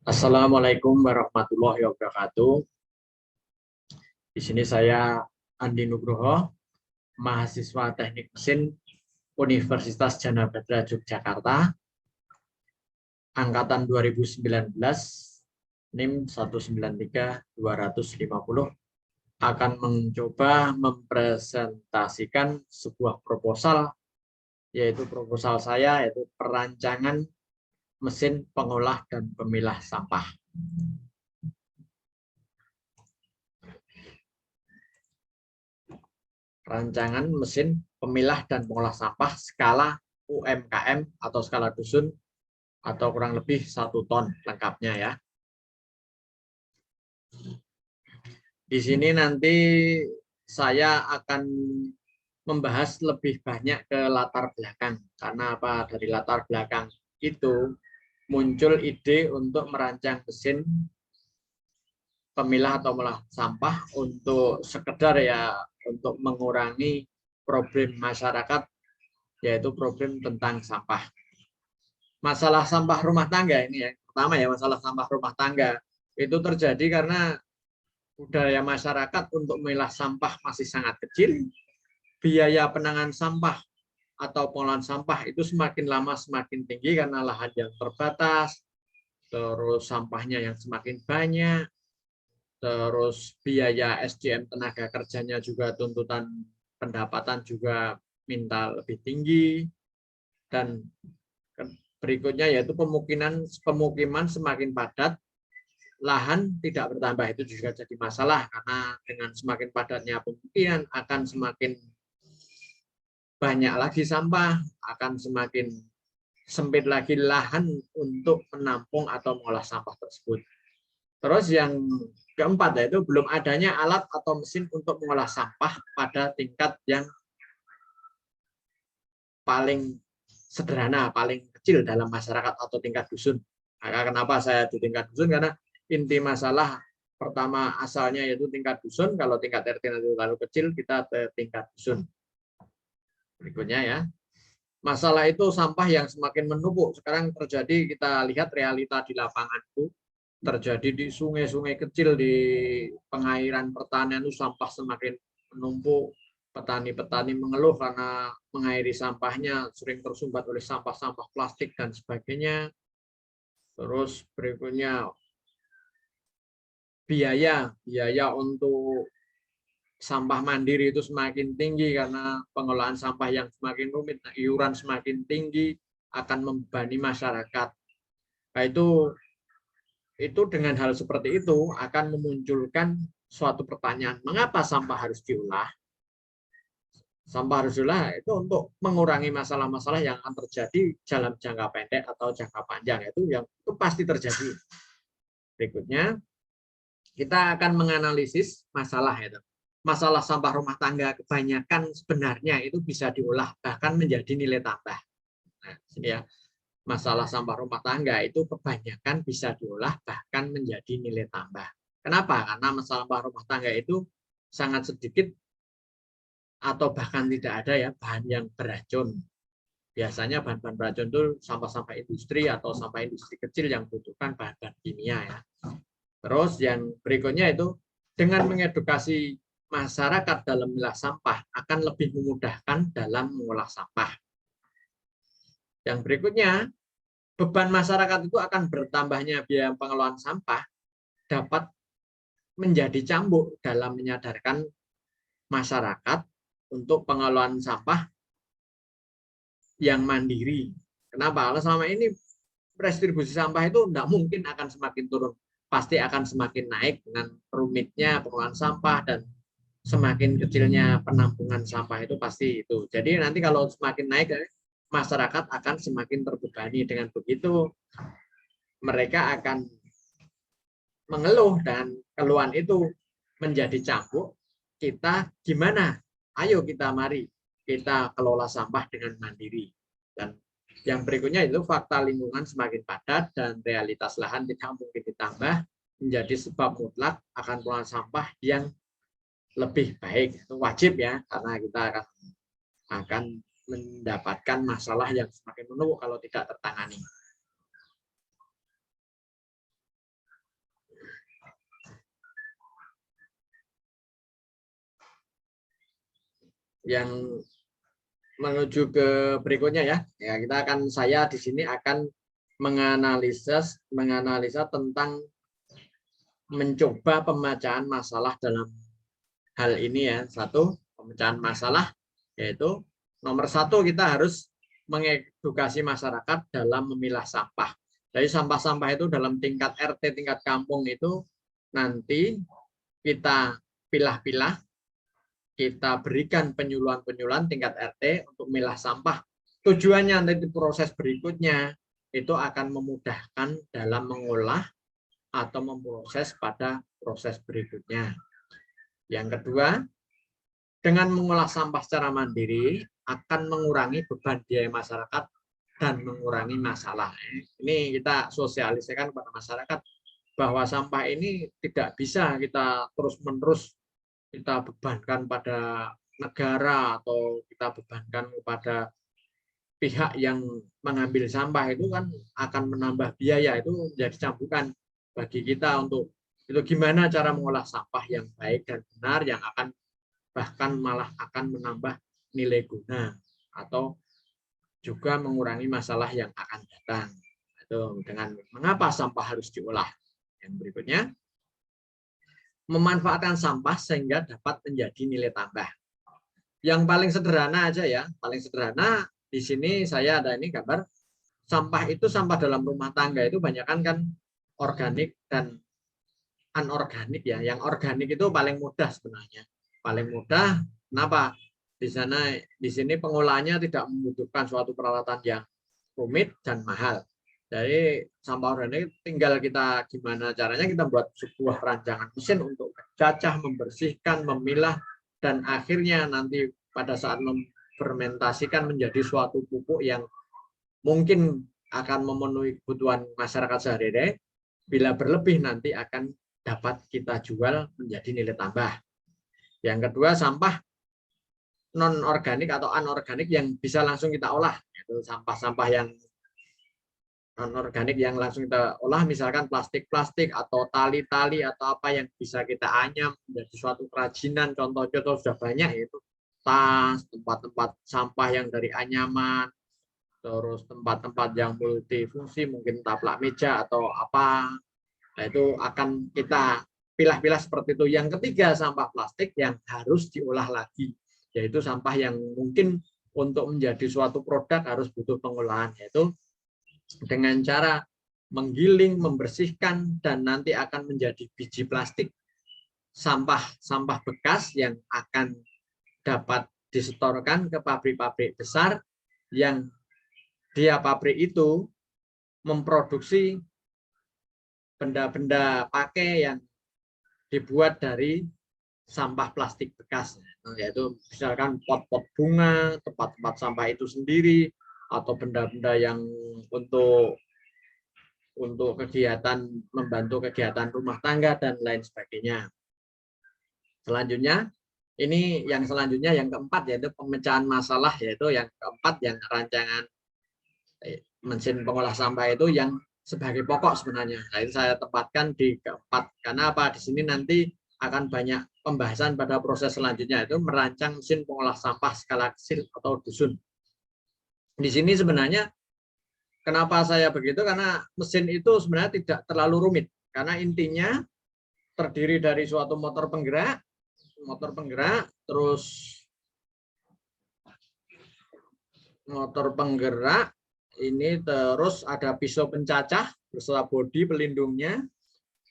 Assalamualaikum warahmatullahi wabarakatuh. Di sini saya Andi Nugroho, mahasiswa Teknik Mesin Universitas Djana Badra Yogyakarta, angkatan 2019, NIM 193-250, akan mencoba mempresentasikan sebuah proposal, yaitu proposal saya, yaitu perancangan mesin pengolah dan pemilah sampah. Rancangan mesin pemilah dan pengolah sampah skala UMKM atau skala dusun atau kurang lebih 1 ton lengkapnya ya. Di sini nanti saya akan membahas lebih banyak ke latar belakang. Karena apa? Dari latar belakang itu muncul ide untuk merancang mesin pemilah atau pengolah sampah untuk sekedar ya untuk mengurangi problem masyarakat, yaitu problem tentang sampah. Masalah sampah rumah tangga ini ya, pertama ya, masalah sampah rumah tangga itu terjadi karena budaya masyarakat untuk memilah sampah masih sangat kecil. Biaya penanganan sampah atau pengolahan sampah itu semakin lama semakin tinggi karena lahan yang terbatas, terus sampahnya yang semakin banyak, terus biaya SDM tenaga kerjanya juga, tuntutan pendapatan juga minta lebih tinggi, dan berikutnya yaitu pemukiman semakin padat, lahan tidak bertambah. Itu juga jadi masalah karena dengan semakin padatnya pemukiman akan semakin banyak lagi sampah, akan semakin sempit lagi lahan untuk menampung atau mengolah sampah tersebut. Terus yang keempat yaitu belum adanya alat atau mesin untuk mengolah sampah pada tingkat yang paling sederhana, paling kecil dalam masyarakat atau tingkat dusun. Maka kenapa saya di tingkat dusun? Karena inti masalah pertama asalnya yaitu tingkat dusun. Kalau tingkat RT terlalu kecil, kita ke tingkat dusun. Berikutnya ya. Masalah itu sampah yang semakin menumpuk. Sekarang terjadi, kita lihat realita di lapangan itu, terjadi di sungai-sungai kecil, di pengairan pertanian itu sampah semakin menumpuk. Petani-petani mengeluh karena mengairi sampahnya sering tersumbat oleh sampah-sampah plastik dan sebagainya. Terus berikutnya biaya untuk sampah mandiri itu semakin tinggi karena pengolahan sampah yang semakin rumit, iuran semakin tinggi akan membebani masyarakat. Nah, itu dengan hal seperti itu akan memunculkan suatu pertanyaan, mengapa sampah harus diolah? Sampah harus diolah itu untuk mengurangi masalah-masalah yang akan terjadi dalam jangka pendek atau jangka panjang, itu pasti terjadi. Berikutnya kita akan menganalisis masalah itu. Masalah sampah rumah tangga kebanyakan sebenarnya itu bisa diolah bahkan menjadi nilai tambah. Nah, sini ya. Masalah sampah rumah tangga itu kebanyakan bisa diolah bahkan menjadi nilai tambah. Kenapa? Karena masalah sampah rumah tangga itu sangat sedikit atau bahkan tidak ada ya bahan yang beracun. Biasanya bahan-bahan beracun itu sampah-sampah industri atau sampah industri kecil yang membutuhkan bahan-bahan kimia ya. Terus yang berikutnya itu dengan mengedukasi masyarakat dalam memilah sampah akan lebih memudahkan dalam mengolah sampah. Yang berikutnya, beban masyarakat itu akan bertambahnya biaya pengelolaan sampah dapat menjadi cambuk dalam menyadarkan masyarakat untuk pengelolaan sampah yang mandiri. Kenapa? Karena selama ini restribusi sampah itu tidak mungkin akan semakin turun, pasti akan semakin naik dengan rumitnya pengelolaan sampah dan semakin kecilnya penampungan sampah itu pasti itu. Jadi nanti kalau semakin naik, masyarakat akan semakin terbebani. Dengan begitu mereka akan mengeluh dan keluhan itu menjadi cambuk. Kita gimana? Ayo mari kita kelola sampah dengan mandiri. Dan yang berikutnya itu fakta lingkungan semakin padat dan realitas lahan tidak mungkin ditambah, menjadi sebab mutlak akan pengelolaan sampah yang lebih baik. Itu wajib ya, karena kita akan mendapatkan masalah yang semakin menumpuk kalau tidak tertangani. yang menuju ke berikutnya ya. Ya, saya di sini akan menganalisa tentang mencoba pemecahan masalah dalam hal ini ya. Satu, pemecahan masalah yaitu nomor satu, kita harus mengedukasi masyarakat dalam memilah sampah. Jadi sampah-sampah itu dalam tingkat RT, tingkat kampung itu nanti kita pilah-pilah, kita berikan penyuluhan-penyuluhan tingkat RT untuk memilah sampah. Tujuannya nanti proses berikutnya itu akan memudahkan dalam mengolah atau memproses pada proses berikutnya. Yang kedua, dengan mengolah sampah secara mandiri akan mengurangi beban biaya masyarakat dan mengurangi masalah. Ini kita sosialisasikan kepada masyarakat bahwa sampah ini tidak bisa kita terus-menerus kita bebankan pada negara atau kita bebankan kepada pihak yang mengambil sampah. Itu kan akan menambah biaya, itu menjadi cambukan bagi kita untuk itu gimana cara mengolah sampah yang baik dan benar, yang akan bahkan malah akan menambah nilai guna atau juga mengurangi masalah yang akan datang. Itu dengan mengapa sampah harus diolah. Yang berikutnya, memanfaatkan sampah sehingga dapat menjadi nilai tambah. Yang paling sederhana aja ya, paling sederhana di sini saya ada ini gambar sampah itu, sampah dalam rumah tangga itu banyak kan organik dan anorganik ya. Yang organik itu paling mudah sebenarnya. Paling mudah, kenapa? Di sini pengolahannya tidak membutuhkan suatu peralatan yang rumit dan mahal. Jadi sampah organik tinggal kita gimana caranya kita buat sebuah rancangan mesin untuk cacah, membersihkan, memilah, dan akhirnya nanti pada saat memfermentasikan menjadi suatu pupuk yang mungkin akan memenuhi kebutuhan masyarakat sehari-hari. Bila berlebih nanti akan dapat kita jual menjadi nilai tambah. Yang kedua, sampah non-organik atau anorganik yang bisa langsung kita olah. Itu sampah-sampah yang non-organik yang langsung kita olah, misalkan plastik-plastik atau tali-tali atau apa yang bisa kita anyam menjadi suatu kerajinan. Contoh-contoh sudah banyak, yaitu tas, tempat-tempat sampah yang dari anyaman, terus tempat-tempat yang multifungsi, mungkin taplak meja atau apa. Nah, itu akan kita pilah-pilah seperti itu. Yang ketiga, sampah plastik yang harus diolah lagi, yaitu sampah yang mungkin untuk menjadi suatu produk harus butuh pengolahan, yaitu dengan cara menggiling, membersihkan, dan nanti akan menjadi biji plastik, sampah bekas yang akan dapat disetorkan ke pabrik-pabrik besar yang dia pabrik itu memproduksi benda-benda pakai yang dibuat dari sampah plastik bekas, yaitu misalkan pot-pot bunga, tempat-tempat sampah itu sendiri, atau benda-benda yang untuk kegiatan, membantu kegiatan rumah tangga dan lain sebagainya. Selanjutnya, ini yang selanjutnya yang keempat, yaitu pemecahan masalah, yaitu yang keempat yang rancangan mesin pengolah sampah itu yang sebagai pokok sebenarnya. Nah, ini saya tempatkan di keempat. Karena apa? Di sini nanti akan banyak pembahasan pada proses selanjutnya, itu merancang mesin pengolah sampah skala kecil atau dusun. Di sini sebenarnya kenapa saya begitu? Karena mesin itu sebenarnya tidak terlalu rumit. Karena intinya terdiri dari suatu motor penggerak, terus motor penggerak, ini terus ada pisau pencacah beserta bodi pelindungnya,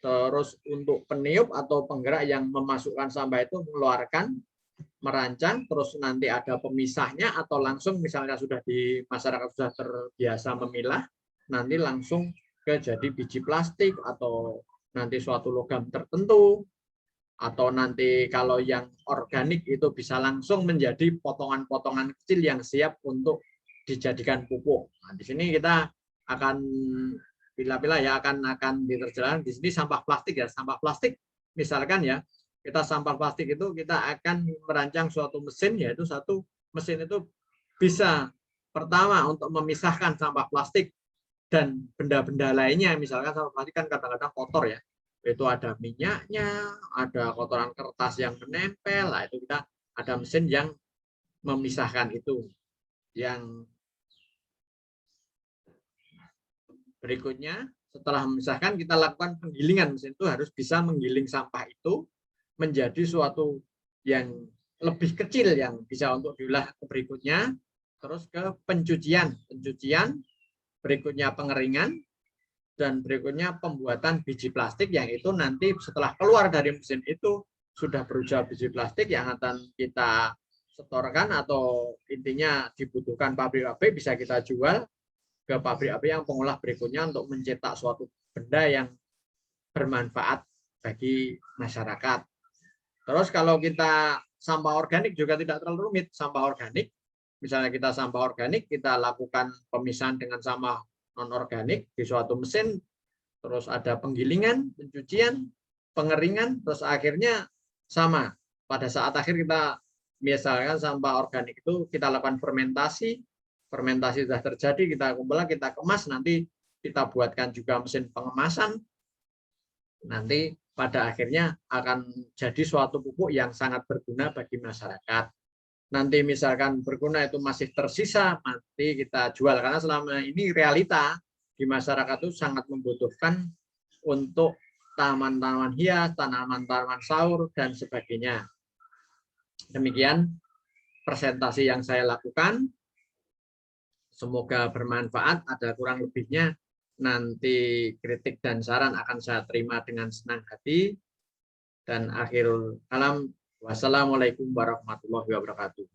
terus untuk peniup atau penggerak yang memasukkan sampah itu mengeluarkan, merancang, terus nanti ada pemisahnya atau langsung misalnya sudah di masyarakat sudah terbiasa memilah, nanti langsung ke jadi biji plastik atau nanti suatu logam tertentu, atau nanti kalau yang organik itu bisa langsung menjadi potongan-potongan kecil yang siap untuk dijadikan pupuk. Nah, di sini kita akan pilih-pilih ya, akan diterjemahkan di sini sampah plastik ya. Sampah plastik misalkan ya, kita sampah plastik itu kita akan merancang suatu mesin, yaitu satu mesin itu bisa pertama untuk memisahkan sampah plastik dan benda-benda lainnya. Misalkan sampah plastik kan kadang-kadang kotor ya, itu ada minyaknya, ada kotoran kertas yang menempel. Nah, itu kita ada mesin yang memisahkan itu. Yang berikutnya, setelah memisahkan, kita lakukan penggilingan. Mesin itu harus bisa menggiling sampah itu menjadi suatu yang lebih kecil yang bisa untuk diolah ke berikutnya. Terus ke pencucian, berikutnya pengeringan, dan berikutnya pembuatan biji plastik yang itu nanti setelah keluar dari mesin itu sudah berusia biji plastik yang akan kita setorkan atau intinya dibutuhkan pabrik-pabrik, bisa kita jual ke pabrik-pabrik yang pengolah berikutnya untuk mencetak suatu benda yang bermanfaat bagi masyarakat. Terus kalau kita sampah organik juga tidak terlalu rumit. Sampah organik, misalnya kita sampah organik, kita lakukan pemisahan dengan sampah non-organik di suatu mesin, terus ada penggilingan, pencucian, pengeringan, terus akhirnya sama. Pada saat akhir kita misalkan sampah organik itu kita lakukan fermentasi sudah terjadi, kita kumpulkan, kita kemas, nanti kita buatkan juga mesin pengemasan, nanti pada akhirnya akan jadi suatu pupuk yang sangat berguna bagi masyarakat. Nanti misalkan berguna itu masih tersisa, nanti kita jual. Karena selama ini realita di masyarakat itu sangat membutuhkan untuk tanaman-tanaman hias, tanaman-tanaman sahur, dan sebagainya. Demikian presentasi yang saya lakukan. Semoga bermanfaat. Ada kurang lebihnya, nanti kritik dan saran akan saya terima dengan senang hati. Dan akhirul kalam, wassalamualaikum warahmatullahi wabarakatuh.